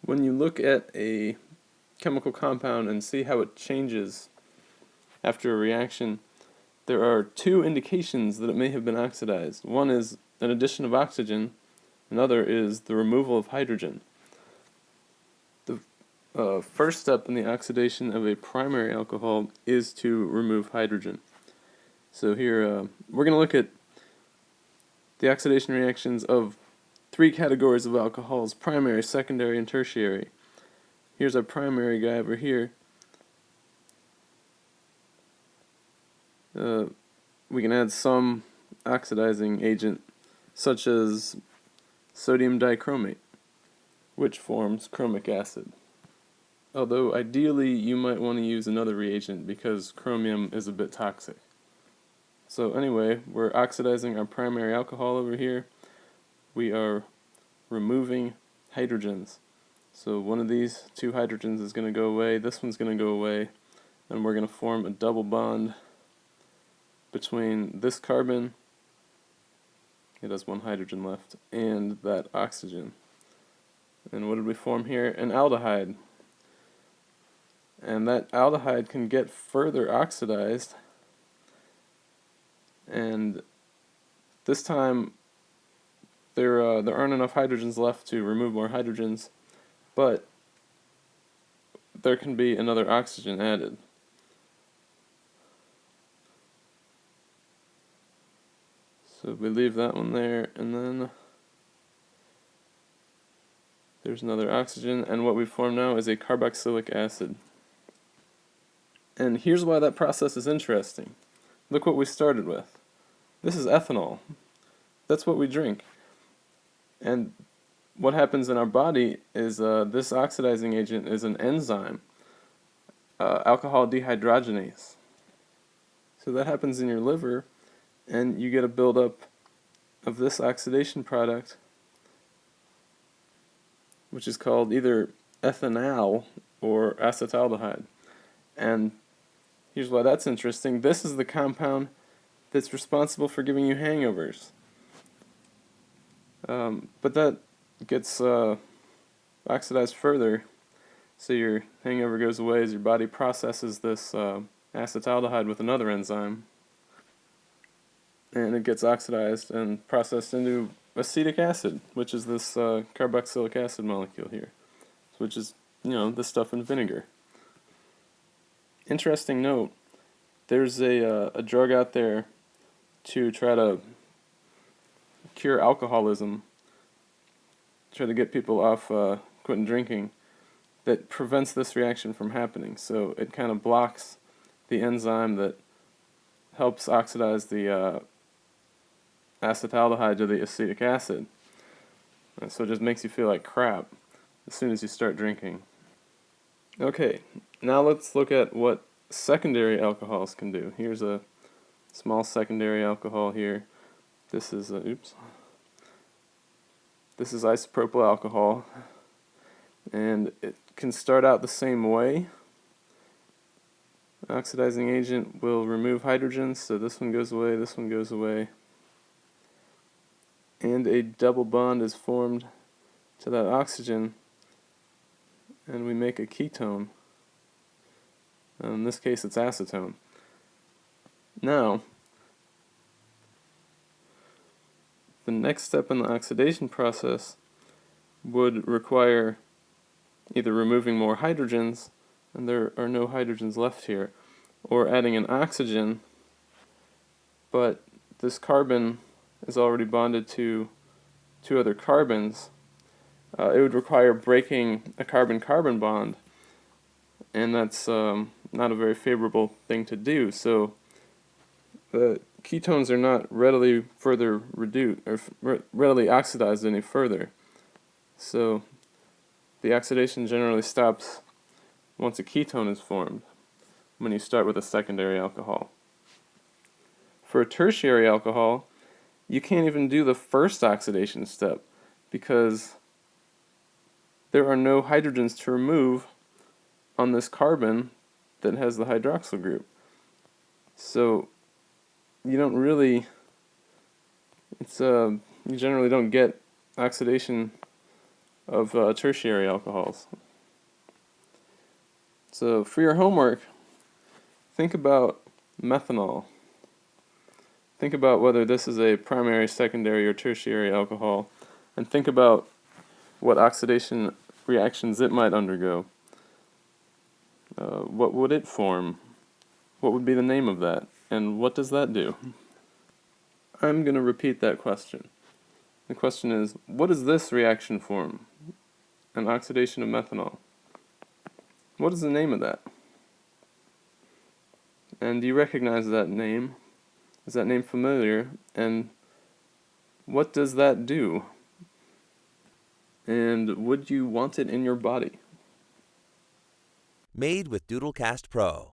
When you look at a chemical compound and see how it changes after a reaction, there are two indications that it may have been oxidized. One is an addition of oxygen, another is the removal of hydrogen. The first step in the oxidation of a primary alcohol is to remove hydrogen. So here we're going to look at the oxidation reactions of three categories of alcohols: primary, secondary, and tertiary. Here's our primary guy over here. We can add some oxidizing agent such as sodium dichromate, which forms chromic acid. Although ideally you might want to use another reagent because chromium is a bit toxic. So anyway, we're oxidizing our primary alcohol over here. We are removing hydrogens. So one of these two hydrogens is going to go away, this one's going to go away, and we're going to form a double bond between this carbon, it has one hydrogen left, and that oxygen. And what did we form here? An aldehyde. And that aldehyde can get further oxidized, and this time there aren't enough hydrogens left to remove more hydrogens, but there can be another oxygen added. So we leave that one there, and then there's another oxygen, and what we form now is a carboxylic acid. And here's why that process is interesting. Look what we started with. This is ethanol. That's what we drink. And what happens in our body is this oxidizing agent is an enzyme, alcohol dehydrogenase. So that happens in your liver, and you get a buildup of this oxidation product, which is called either ethanal or acetaldehyde. And here's why that's interesting. This is the compound that's responsible for giving you hangovers. But that gets oxidized further, so your hangover goes away as your body processes this acetaldehyde with another enzyme, and it gets oxidized and processed into acetic acid, which is this carboxylic acid molecule here, which is, the stuff in vinegar. Interesting note, there's a drug out there to try to cure alcoholism, try to get people off quitting drinking, that prevents this reaction from happening. So it kind of blocks the enzyme that helps oxidize the acetaldehyde to the acetic acid. And so it just makes you feel like crap as soon as you start drinking. Okay, now let's look at what secondary alcohols can do. Here's a small secondary alcohol here. This is this is isopropyl alcohol, and it can start out the same way. Oxidizing agent will remove hydrogens, so this one goes away, this one goes away, and a double bond is formed to that oxygen, and we make a ketone. In this case it's acetone. Now, the next step in the oxidation process would require either removing more hydrogens, and there are no hydrogens left here, or adding an oxygen, but this carbon is already bonded to two other carbons. It would require breaking a carbon-carbon bond, and that's not a very favorable thing to do. So the ketones are not readily further reduced or readily oxidized any further. So the oxidation generally stops once a ketone is formed, when you start with a secondary alcohol. For a tertiary alcohol, you can't even do the first oxidation step because there are no hydrogens to remove on this carbon that has the hydroxyl group. So you don't really, you generally don't get oxidation of tertiary alcohols. So for your homework, think about methanol. Think about whether this is a primary, secondary, or tertiary alcohol, and think about what oxidation reactions it might undergo. What would it form? What would be the name of that? And what does that do? I'm going to repeat that question. The question is, what does this reaction form? An oxidation of methanol. What is the name of that? And do you recognize that name? Is that name familiar? And what does that do? And would you want it in your body? Made with Doodlecast Pro.